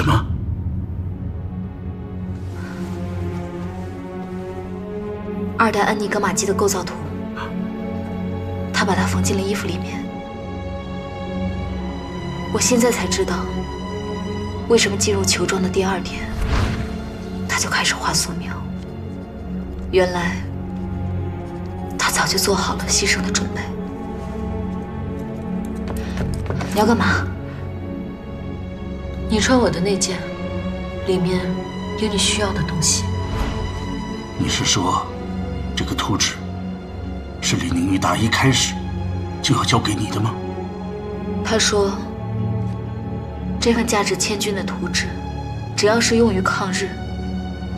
什么？二代安尼格玛机的构造图，他把它缝进了衣服里面。我现在才知道，为什么进入球庄的第2天，他就开始画素描。原来，他早就做好了牺牲的准备。你要干嘛？你穿我的那件，里面有你需要的东西。你是说，这个图纸是李宁玉大一开始就要交给你的吗？他说，这份价值千钧的图纸，只要是用于抗日，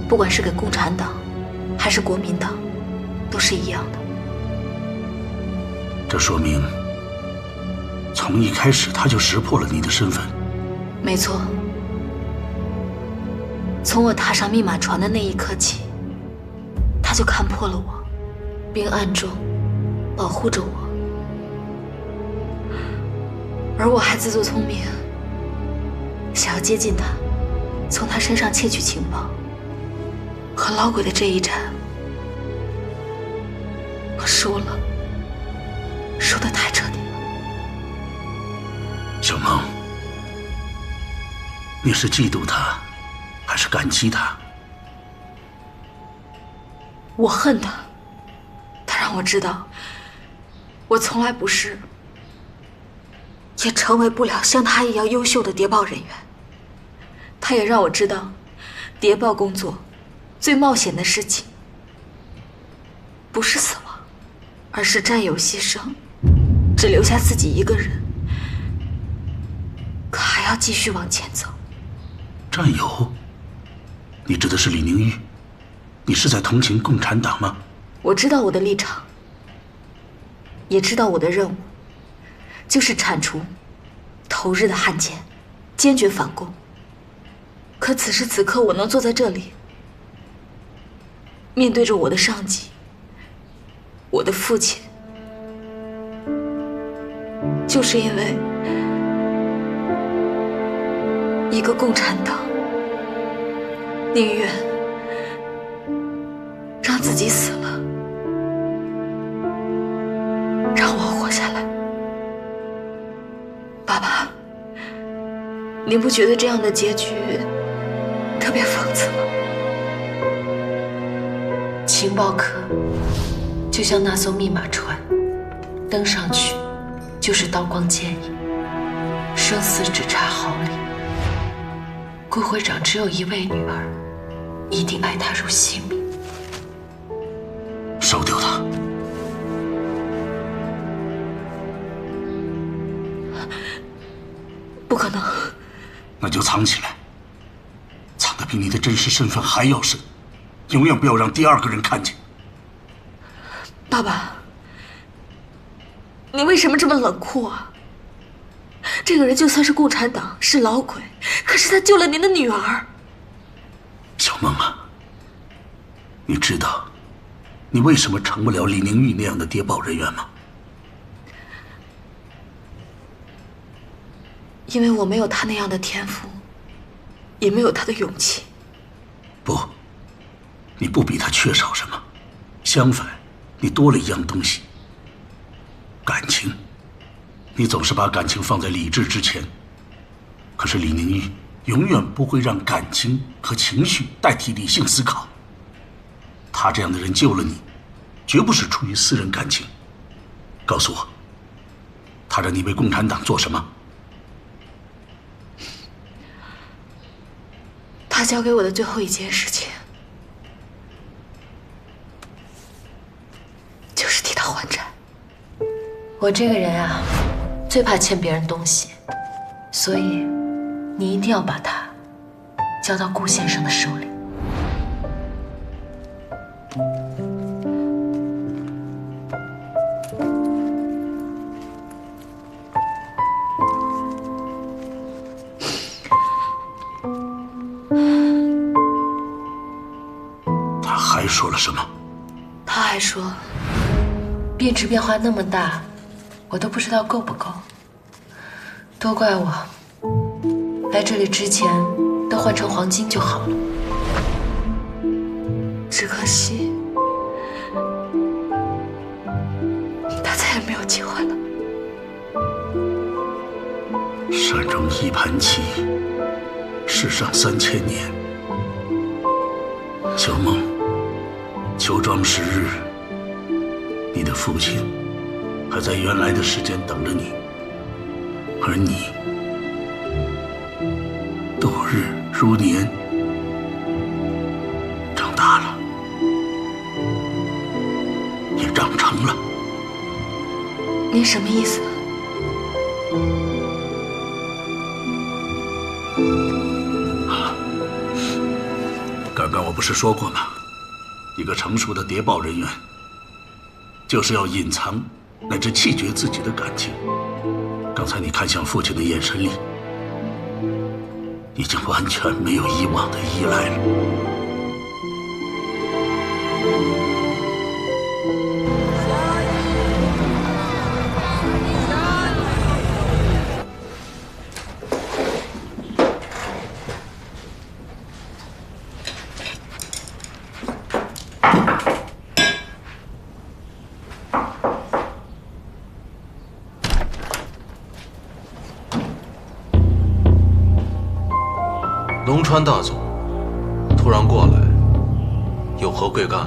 不管是给共产党还是国民党，都是一样的。这说明，从一开始他就识破了你的身份。没错，从我踏上密码船的那一刻起，他就看破了我，并暗中保护着我。而我还自作聪明，想要接近他，从他身上窃取情报。和老鬼的这一战，我输了，输得太彻底了。小梦，你是嫉妒他，还是感激他？我恨他，他让我知道，我从来不是，也成为不了像他一样优秀的谍报人员。他也让我知道，谍报工作最冒险的事情，不是死亡，而是战友牺牲，只留下自己一个人，可还要继续往前走。战友？你指的是李宁玉？你是在同情共产党吗？我知道我的立场，也知道我的任务，就是铲除投日的汉奸，坚决反共。可此时此刻，我能坐在这里，面对着我的上级，我的父亲，就是因为一个共产党宁愿让自己死了，让我活下来。爸爸，您不觉得这样的结局特别讽刺吗？情报课就像那艘密码船，登上去就是刀光剑影，生死只差毫厘。顾会长只有一位女儿，一定爱她如性命。烧掉它！不可能。那就藏起来，藏得比你的真实身份还要深，永远不要让第2个人看见。爸爸，你为什么这么冷酷啊？这个人就算是共产党，是老鬼，可是他救了您的女儿。小梦啊，你知道你为什么成不了李宁玉那样的谍报人员吗？因为我没有他那样的天赋，也没有他的勇气。不，你不比他缺少什么，相反，你多了一样东西——感情。你总是把感情放在理智之前，可是李宁玉永远不会让感情和情绪代替理性思考。他这样的人救了你，绝不是出于私人感情。告诉我，他让你为共产党做什么？他交给我的最后一件事情，就是替他还债。我这个人啊，最怕欠别人东西，所以你一定要把它交到顾先生的手里。他还说了什么？他还说，变质变化那么大，我都不知道够不够。都怪我来这里之前都换成黄金就好了。只可惜，他再也没有机会了。山中一盘棋，世上3000年。秋梦，秋庄10日，你的父亲还在原来的时间等着你，而你度日如年，长大了，也长成了。您什么意思？刚刚我不是说过吗？一个成熟的谍报人员，就是要隐藏乃至弃绝自己的感情。刚才你看向父亲的眼神里，已经完全没有以往的依赖了。龙川大总突然过来，有何贵干？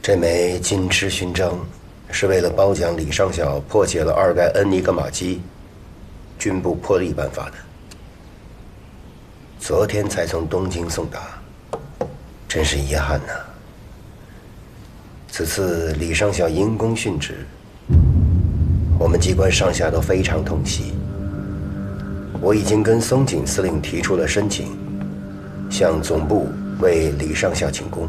这枚金翅勋章是为了褒奖李上校破解了二盖恩尼格玛机，军部破例颁发的。昨天才从东京送达，真是遗憾呐。此次李上校因公殉职，我们机关上下都非常痛惜。我已经跟松井司令提出了申请，向总部为李上校请功。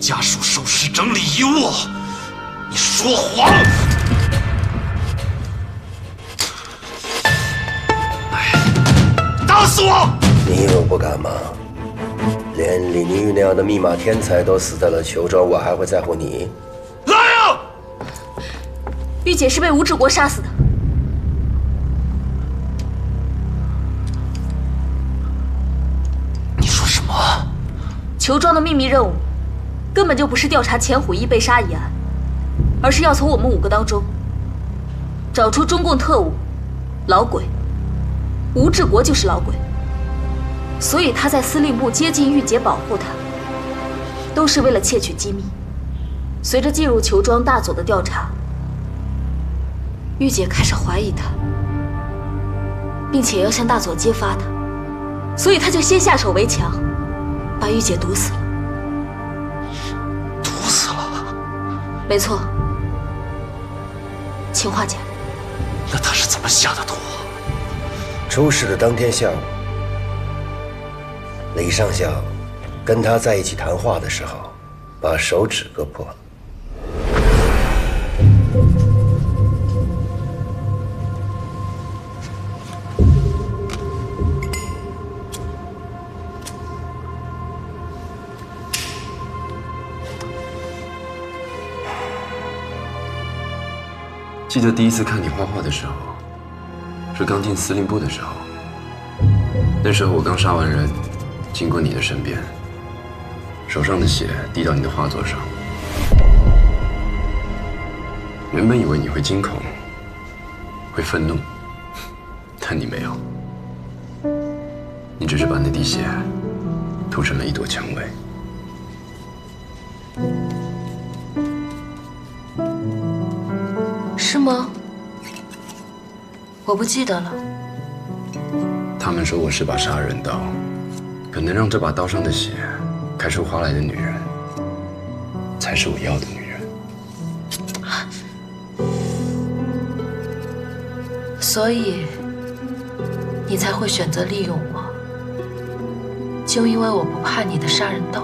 家属收尸整理遗物，你说谎！来，打死我！你有不敢吗？连李宁玉那样的密码天才都死在了裘州，我还会在乎你？来呀！玉姐是被吴志国杀死的。你说什么？裘庄的秘密任务根本就不是调查钱虎一被杀一案，而是要从我们5个当中找出中共特务老鬼。吴志国就是老鬼，所以他在司令部接近玉姐，保护他，都是为了窃取机密。随着进入裘庄大佐的调查，玉姐开始怀疑他，并且要向大佐揭发他，所以他就先下手为强，把玉姐毒死了。没错，氰化钾。那他是怎么下的毒？出事的当天下午，李上校跟他在一起谈话的时候，把手指割破了。记得第一次看你画画的时候，是刚进司令部的时候。那时候我刚杀完人，经过你的身边，手上的血滴到你的画作上。原本以为你会惊恐，会愤怒，但你没有，你只是把那滴血涂成了一朵蔷薇。是吗？我不记得了。他们说我是把杀人刀，可能让这把刀上的血开出花来的女人，才是我要的女人。所以，你才会选择利用我，就因为我不怕你的杀人刀。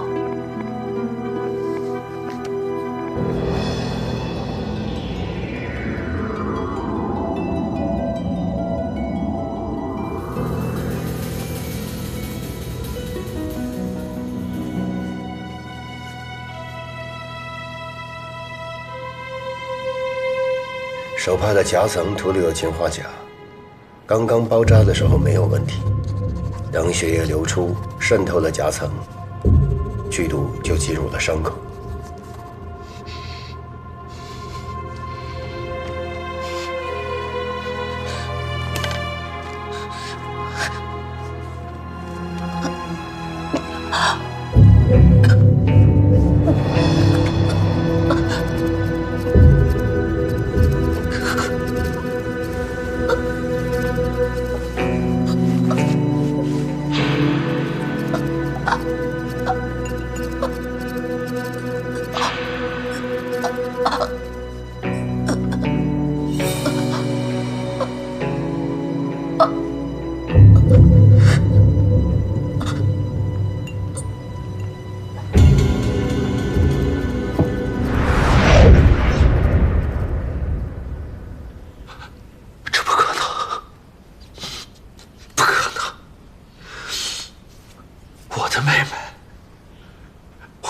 手帕的夹层涂有氰化钾，刚刚包扎的时候没有问题，等血液流出渗透了夹层，剧毒就进入了伤口。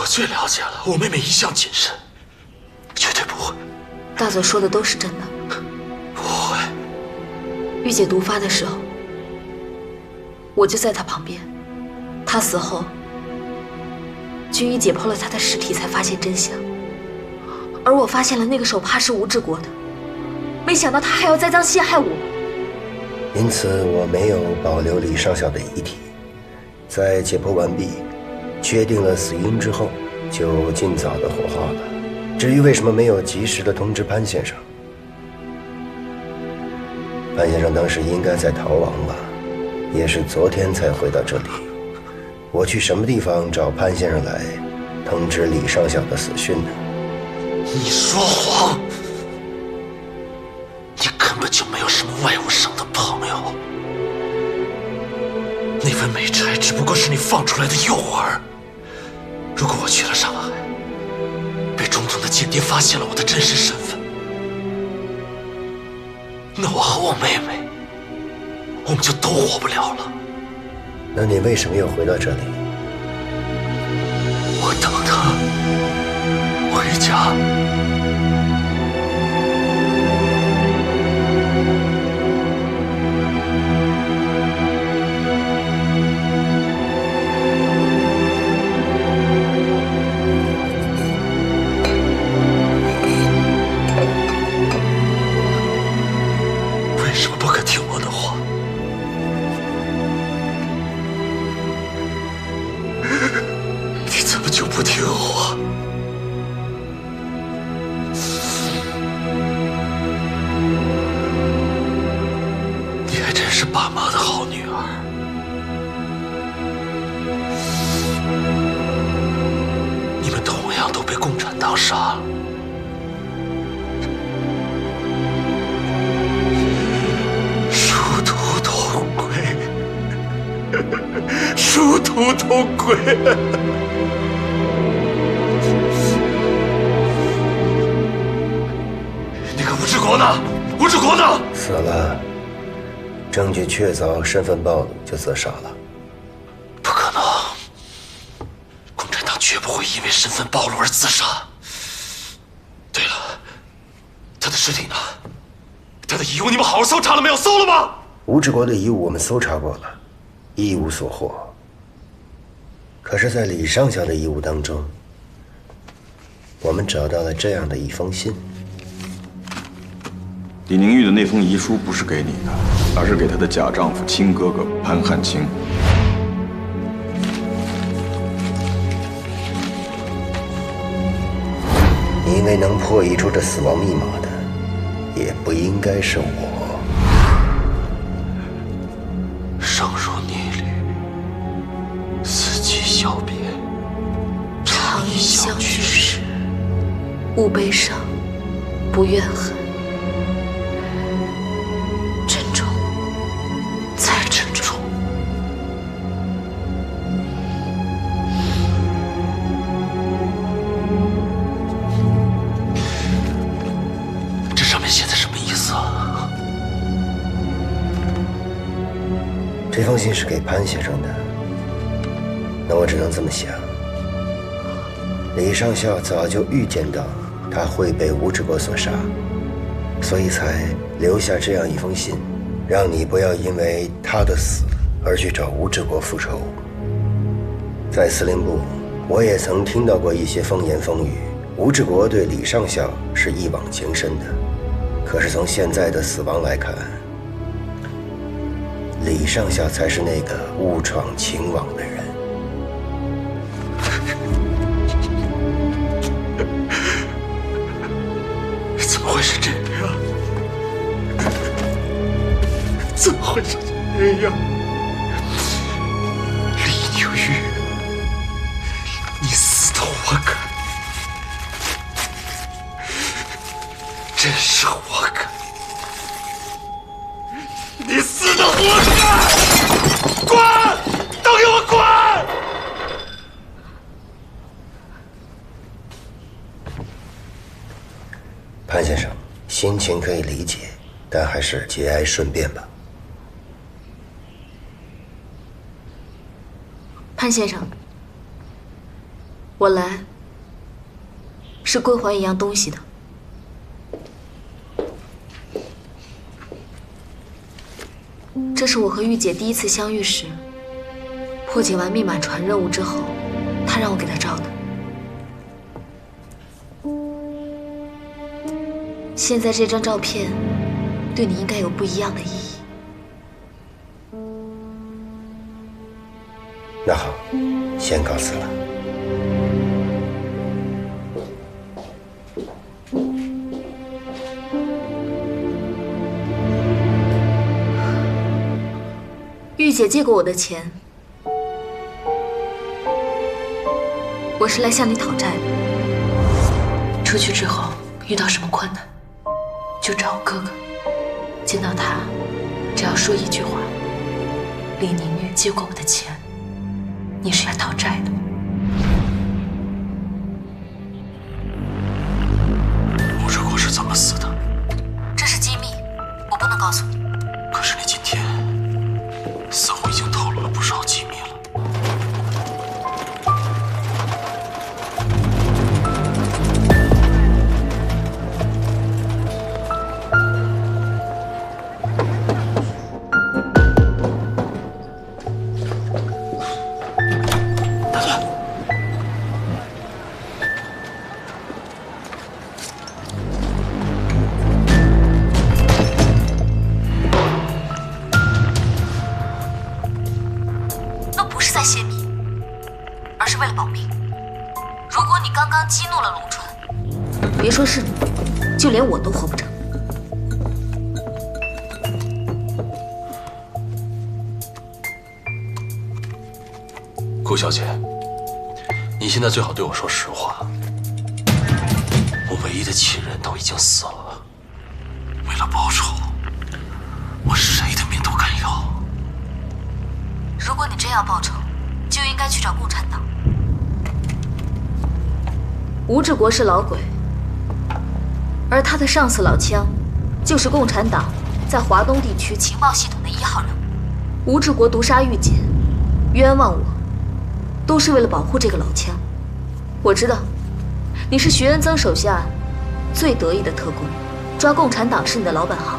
最了解了，我妹妹一向谨慎，绝对不会。大佐说的都是真的。不会。玉姐毒发的时候，我就在她旁边。她死后，君医解剖了她的尸体，才发现真相。而我发现了那个手帕是吴志国的，没想到他还要栽赃陷害我。因此，我没有保留李上校的遗体，在解剖完毕，确定了死因之后，就尽早的火化了。至于为什么没有及时的通知潘先生，潘先生当时应该在逃亡吧，也是昨天才回到这里。我去什么地方找潘先生来通知李上校的死讯呢？你说谎！你根本就没有什么外务省的朋友。那份美差只不过是你放出来的诱饵。如果我去了上海，被中统的间谍发现了我的真实身份，那我和我妹妹，我们就都活不了了。那你为什么又回到这里？我等她回家。为什么不肯听我的话？你怎么就不听话？你还真是爸妈的好女儿。你们同样都被共产党杀了。殊途同归，殊途同归。那个吴志国呢？吴志国呢？死了，证据确凿，身份暴露就自杀了。不可能，共产党绝不会因为身份暴露而自杀。对了，他的尸体呢？他的遗物你们好好搜查了没有？搜了吗？吴志国的遗物我们搜查过了，一无所获。可是，在李上校的遗物当中，我们找到了这样的一封信。李宁玉的那封遗书不是给你的，而是给她的假丈夫亲哥哥潘汉卿。因为能破译出这死亡密码的，也不应该是我。生如逆旅，死期消别，长忆相聚时，勿悲伤，不怨恨，珍重，再珍重。这上面写的什么意思啊？这封信是给潘先生的，那我只能这么想。李上校早就预见到他会被吴志国所杀，所以才留下这样一封信，让你不要因为他的死而去找吴志国复仇。在司令部，我也曾听到过一些风言风语，吴志国对李上校是一往情深的。可是从现在的死亡来看，李上校才是那个误闯情网的人。怎么会是这样？怎么会是这样？李宁玉，你死的活该，真是活该！你死的活该！滚！都给我滚！潘先生，心情可以理解，但还是节哀顺变吧。潘先生，我来是归还一样东西的。这是我和玉姐第一次相遇时，破解完密码船任务之后，她让我给她照的。现在这张照片，对你应该有不一样的意义。那好，先告辞了。玉姐借过我的钱，我是来向你讨债的。出去之后遇到什么困难，就找我哥哥。见到他，只要说一句话：“李宁玉借过我的钱，你是来讨债的。”吴志国是怎么死的？这是机密，我不能告诉你。可是你今天似乎已经透露了不少机密了。大哥，那不是在泄密，而是为了保命。如果你刚刚激怒了龙川，别说是你，就连我都活不成。顾小姐，你现在最好对我说实话。我唯一的亲人都已经死了，为了报仇，我谁的命都敢要。如果你真要报仇，就应该去找共产党。吴志国是老鬼，而他的上司老枪，就是共产党在华东地区情报系统的1号人物。吴志国毒杀玉姐，冤枉我，都是为了保护这个老枪。我知道，你是徐恩曾手下最得意的特工，抓共产党是你的老本行。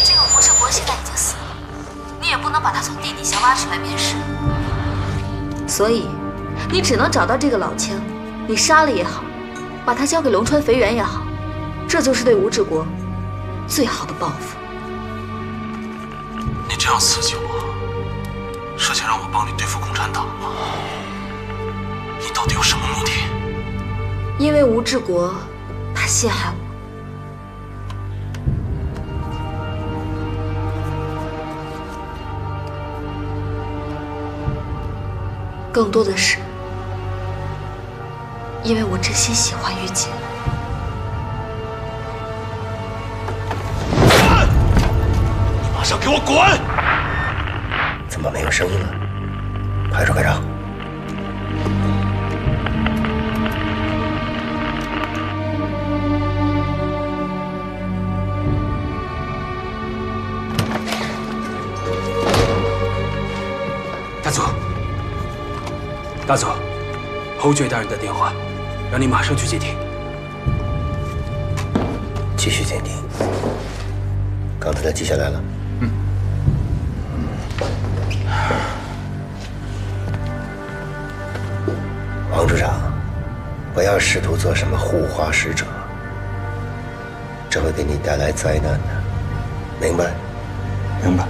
这个吴志国现在已经死了，你也不能把他从地底下挖出来面试，所以你只能找到这个老枪，你杀了也好，把他交给龙川肥原也好，这就是对吴志国最好的报复。你这样刺激我，是想让我帮你对付共产党吗？你到底有什么目的？因为吴志国他陷害我。更多的是因为我真心喜欢玉洁。你马上给我滚！怎么没有声音了？排除开场。大佐，大佐，侯爵大人的电话，让你马上去接听。继续监听。刚才的记下来了。王处长，不要试图做什么护花使者，这会给你带来灾难的，明白？明白。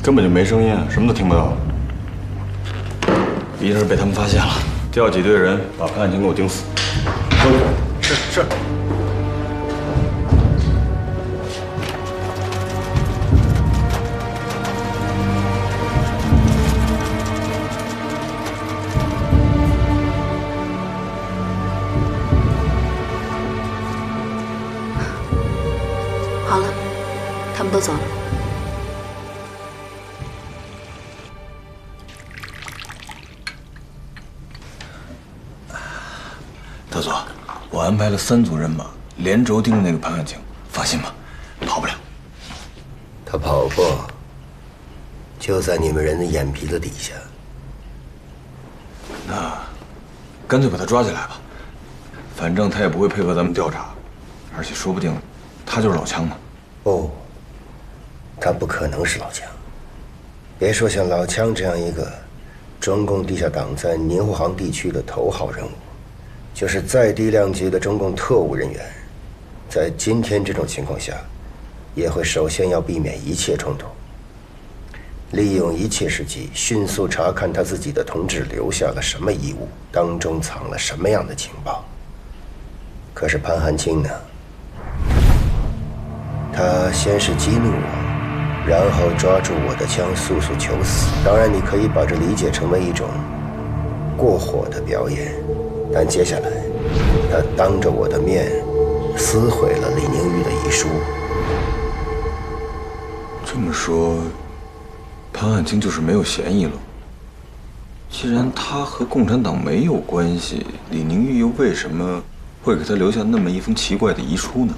根本就没声音，什么都听不到。一定是被他们发现了，调几队人把潘汉卿给我盯死。是。好了，他们都走了。大佐，我安排了3组人马，连轴盯着那个潘汉卿，放心吧，跑不了。他跑过，就在你们人的眼皮子底下。那干脆把他抓起来吧，反正他也不会配合咱们调查，而且说不定他就是老枪呢。不，他不可能是老枪。别说像老枪这样一个中共地下党在宁沪杭地区的头号人物，就是再低量级的中共特务人员，在今天这种情况下，也会首先要避免一切冲突，利用一切时机，迅速查看他自己的同志留下了什么遗物，当中藏了什么样的情报。可是潘汉卿呢？他先是激怒我，然后抓住我的枪，速速求死。当然，你可以把这理解成为一种过火的表演，但接下来，他当着我的面撕毁了李宁玉的遗书。这么说，潘汉卿就是没有嫌疑了。既然他和共产党没有关系，李宁玉又为什么会给他留下那么一封奇怪的遗书呢？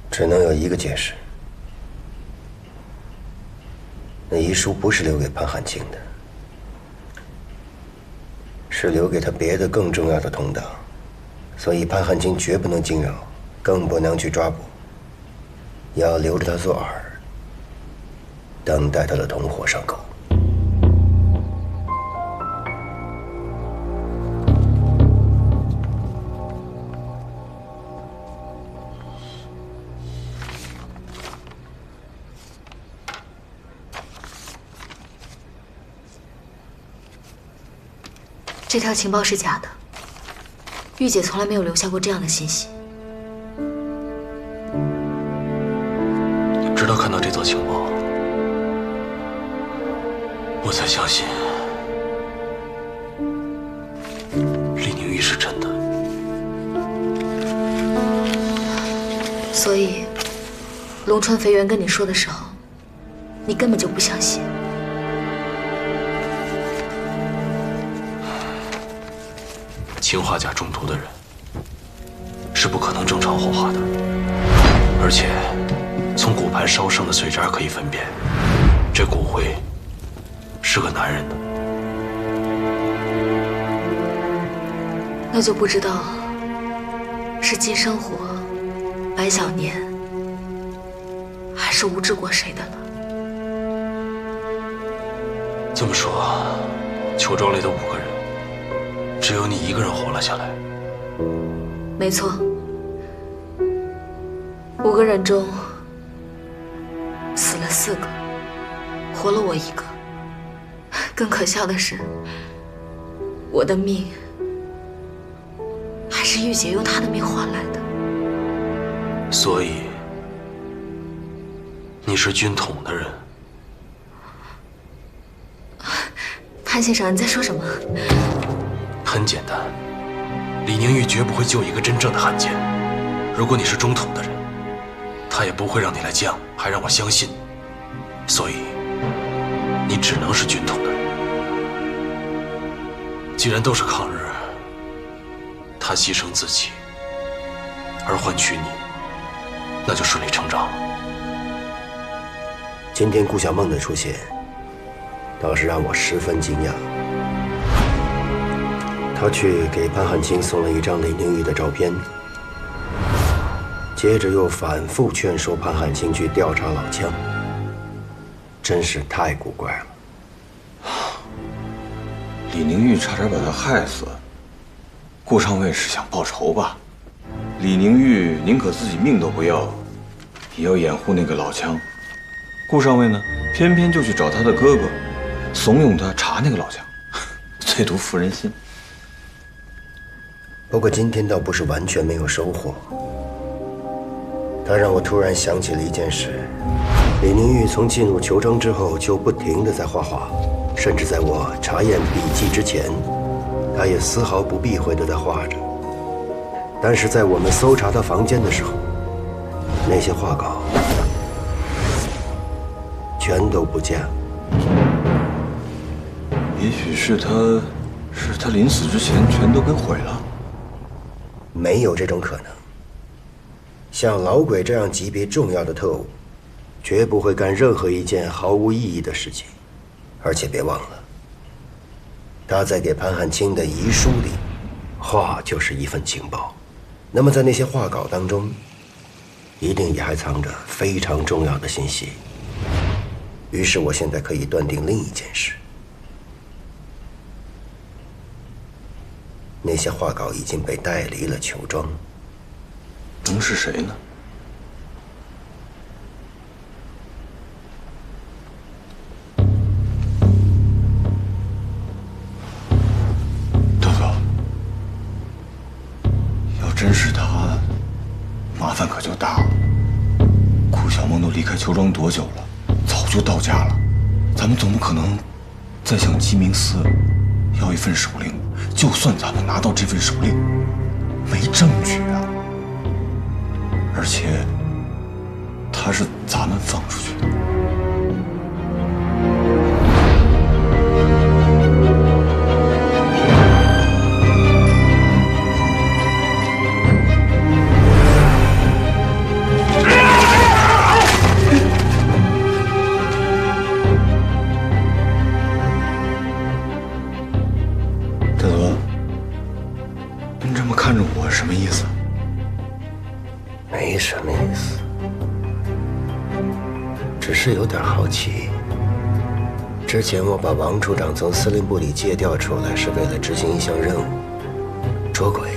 只能有一个解释，那遗书不是留给潘汉卿的，是留给他别的更重要的同党，所以潘汉卿绝不能惊扰，更不能去抓捕，要留着他做饵，等待他的同伙上钩。这条情报是假的，玉姐从来没有留下过这样的信息。直到看到这则情报，我才相信李宁玉是真的。所以，龙川肥原跟你说的时候，你根本就不相信。氰化钾中毒的人是不可能正常火化的，而且从骨盘烧剩的碎渣可以分辨，这骨灰是个男人的。那就不知道是金生火、白小年，还是是无知过谁的了。这么说，球庄里的5个人，只有你一个人活了下来。没错，5个人中死了4个，活了我1个。更可笑的是，我的命还是玉姐用她的命换来的。所以，你是军统的人。潘先生，你在说什么？很简单，李宁玉绝不会救一个真正的汉奸。如果你是中统的人，他也不会让你来降，还让我相信。所以，你只能是军统的人。既然都是抗日，他牺牲自己，而换取你，那就顺理成章了。今天顾小梦的出现，倒是让我十分惊讶。他去给潘汉卿送了一张李宁玉的照片，接着又反复劝说潘汉卿去调查老枪，真是太古怪了。李宁玉差点把他害死，顾上尉是想报仇吧？李宁玉宁可自己命都不要，也要掩护那个老枪。顾上尉呢，偏偏就去找他的哥哥，怂恿他查那个老枪，最毒妇人心。不过今天倒不是完全没有收获，他让我突然想起了一件事：李宁玉从进入球庄之后就不停地在画画，甚至在我查验笔记之前，他也丝毫不避讳地在画着。但是在我们搜查他房间的时候，那些画稿全都不见了。也许是他临死之前全都给毁了。没有这种可能。像老鬼这样级别重要的特务，绝不会干任何一件毫无意义的事情。而且别忘了，他在给潘汉卿的遗书里，画就是一份情报。那么在那些画稿当中，一定也还藏着非常重要的信息。于是我现在可以断定另一件事：那些画稿已经被带离了球庄。能是谁呢？豆豆，要真是他，麻烦可就大了。顾小梦都离开球庄多久了？早就到家了。咱们总不可能再向鸡鸣寺要一份手令。就算咱们拿到这份手令，没证据啊。而且，他是咱们放出去的。大德，您这么看着我，什么意思？没什么意思，只是有点好奇。之前我把王处长从司令部里借调出来，是为了执行一项任务——捉鬼。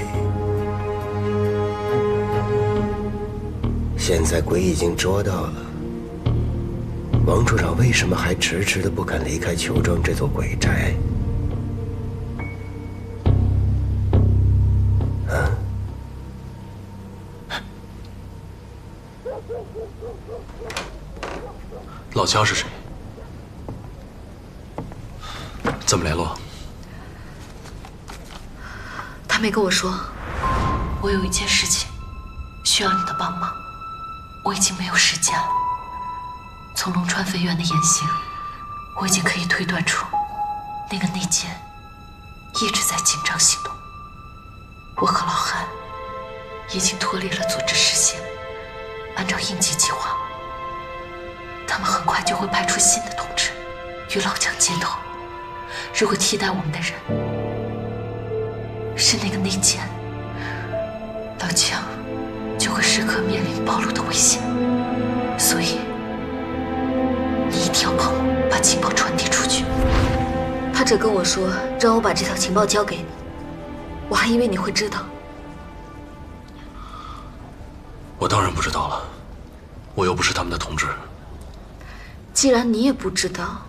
现在鬼已经捉到了，王处长为什么还迟迟的不肯离开球庄这座鬼宅？老枪是谁？怎么联络？他没跟我说。我有一件事情需要你的帮忙，我已经没有时间了。从龙川飞院的言行，我已经可以推断出，那个内奸一直在紧张行动。我和老韩已经脱离了组织视线，按照应急计划，他们很快就会派出新的同志与老蒋接头。如果替代我们的人是那个内奸，老蒋就会时刻面临暴露的危险。所以者跟我说让我把这条情报交给你，我还以为你会知道。我当然不知道了，我又不是他们的同志。既然你也不知道，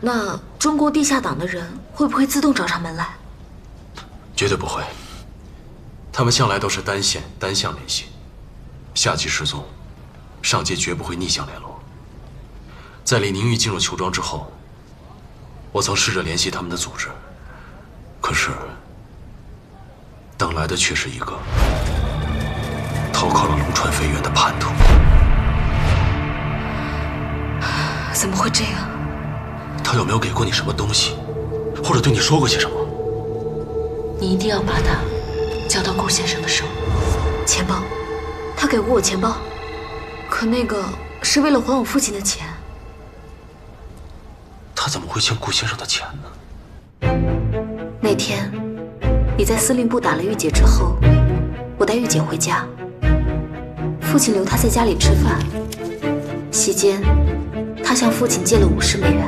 那中共地下党的人会不会自动找上门来？绝对不会，他们向来都是单线单向联系，下级失踪，上级绝不会逆向联络。在李宁玉进入球庄之后，我曾试着联系他们的组织，可是等来的却是一个投靠了龙川飞跃的叛徒。怎么会这样？他有没有给过你什么东西，或者对你说过些什么？你一定要把它交到顾先生的手。钱包，他给过我钱包，可那个是为了还我父亲的钱。他怎么会欠顾先生的钱呢？那天你在司令部打了玉姐之后，我带玉姐回家，父亲留她在家里吃饭，席间他向父亲借了50美元。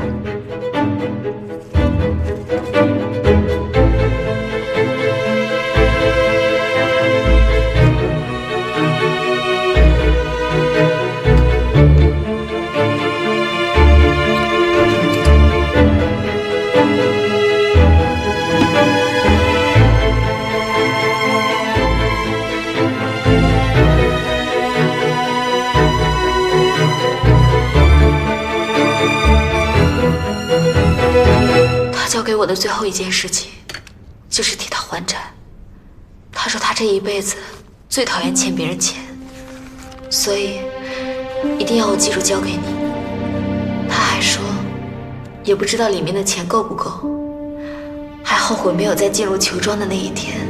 交给我的最后一件事情，就是替他还债。他说他这一辈子最讨厌欠别人钱，所以一定要我记住交给你。他还说，也不知道里面的钱够不够，还后悔没有在进入球庄的那一天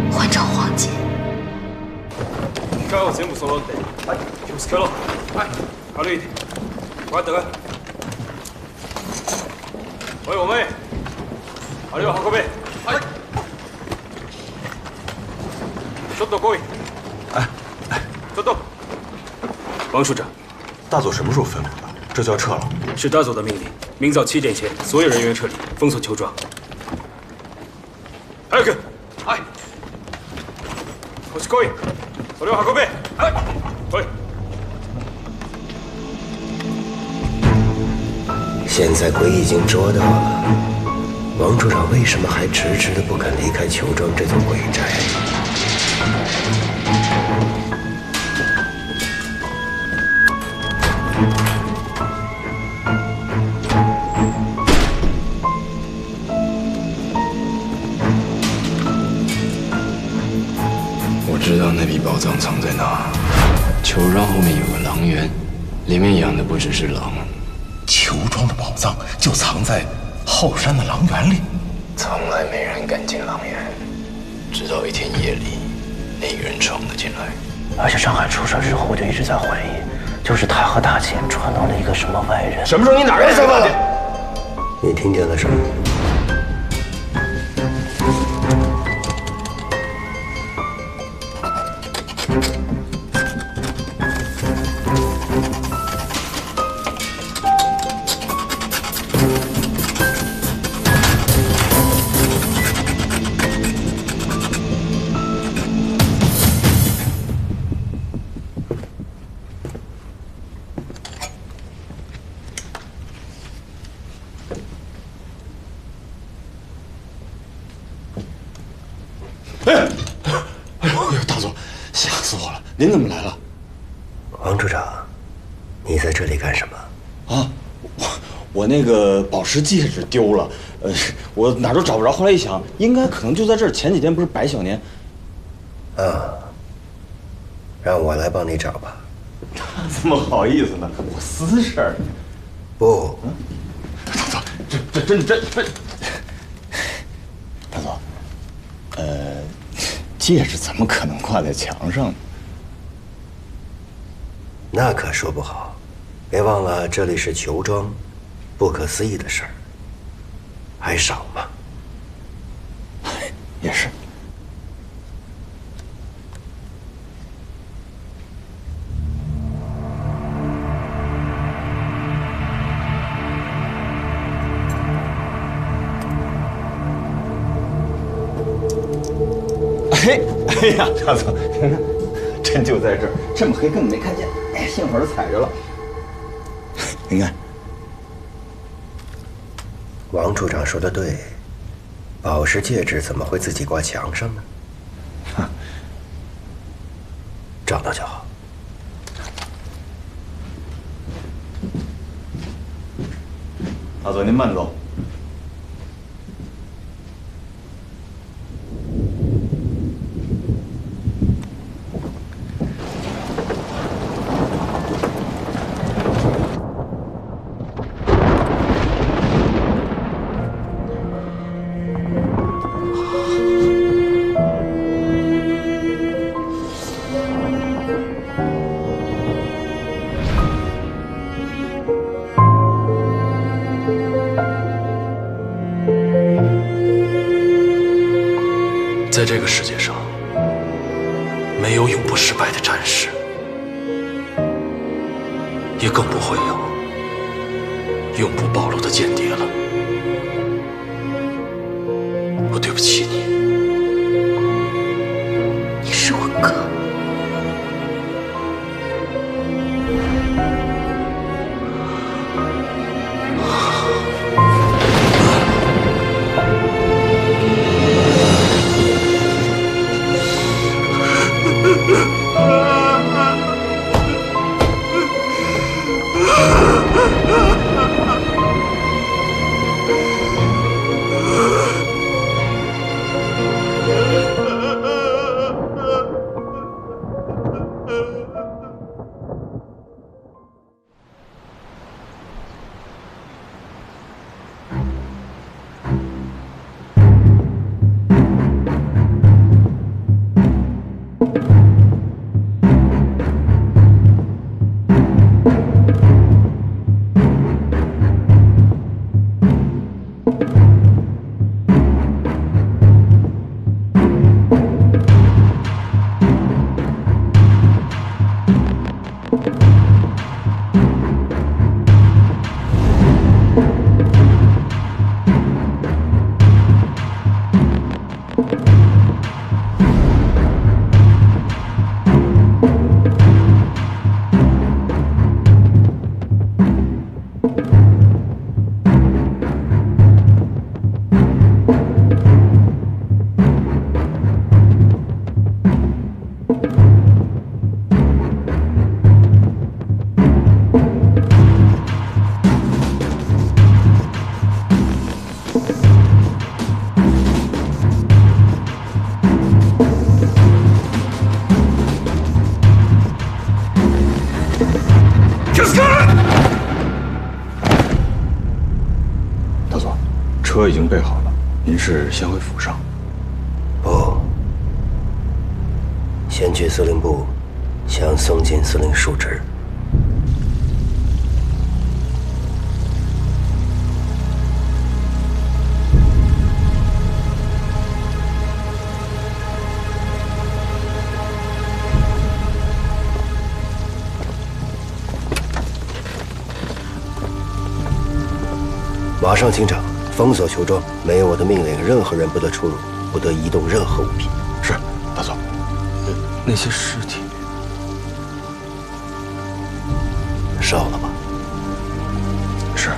换成黄金。機械は全部揃って、気をつけろ。軽いで。こうやってかい。おいお前、あれを運べ。はい。ちょっと来い。ちょっと。王处长，大佐什么时候吩咐的？这就要撤了。是大佐的命令，明早7点前所有人员撤离，封锁球庄。早く。はい。こっち来い。それを運べ。はい。来い。现在鬼已经捉到了，王处长为什么还迟迟的不肯离开球庄这座鬼宅？我知道那笔宝藏藏在哪。球庄后面有个狼园，里面养的不只是狼。球庄的宝藏就藏在后山的狼园里。从来没人敢进狼园，直到一天夜里，那个人闯了进来。而且上海出事之后，我就一直在怀疑，就是他和大钱串到了一个什么外人。什么时候你哪来的身份？你听见了什么？哎呦，大佐，吓死我了！您怎么来了？王处长，你在这里干什么？啊，我那个宝石戒指丢了，我哪儿都找不着。后来一想，应该可能就在这儿。前几天不是白小年？啊，让我来帮你找吧。怎么好意思呢？我私事儿。不，大佐，这真。大佐，戒指怎么可能挂在墙上呢？那可说不好。别忘了，这里是球庄，不可思议的事儿还少吗？也是。哎呀，大总，真就在这儿，这么黑根本没看见。哎，幸好是踩着了。你看，王处长说的对，宝石戒指怎么会自己挂墙上呢？哼，找到就好。大总，您慢走。在这个世界上，没有永不失败的战士，也更不会有永不暴露的间谍了。我对不起你，你是我哥。车已经备好了，您是先回府上？不，先去司令部向松井司令述职。马上清场，封锁球庄，没有我的命令，任何人不得出入，不得移动任何物品。是，大总。那些尸体烧了吧？是。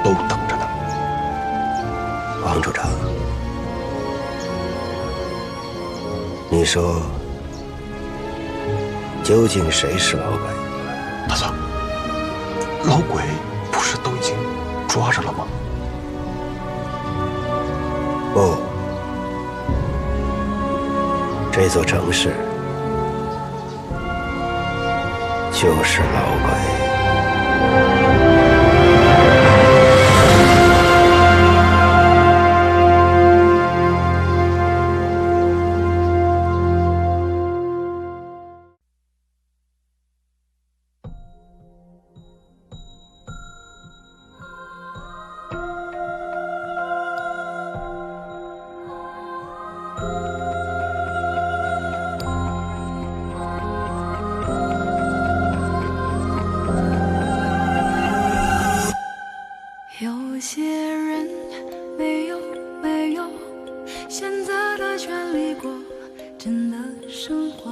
都等着呢。王处长，你说，究竟谁是老鬼？大总，老鬼不是都已经抓着了吗？不，这座城市就是老鬼。 大生活，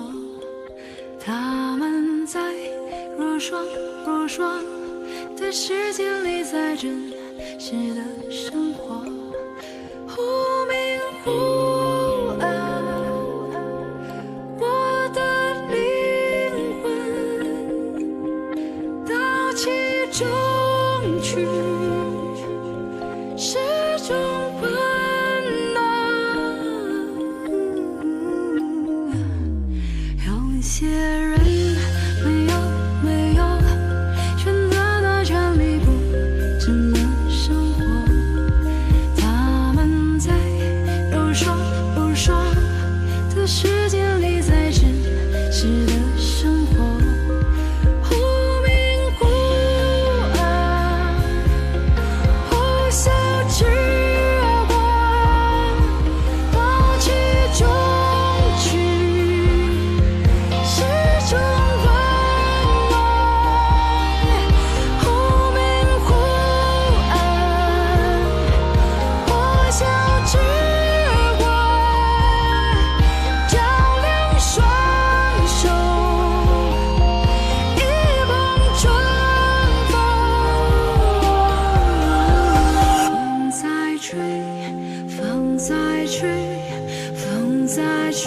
他们在若霜若霜的时间里，在真实的生活，忽明忽暗，我的灵魂到其中去，始终温暖。有一些人没有选择的权利，不真的生活，他们在又说又说的时间里，在真实的生活，忽明忽暗，呼啸之过，到其中去，始终温暖。忽明忽暗，呼啸之过，照亮双手，一捧春风。风在吹，风在吹，风在吹。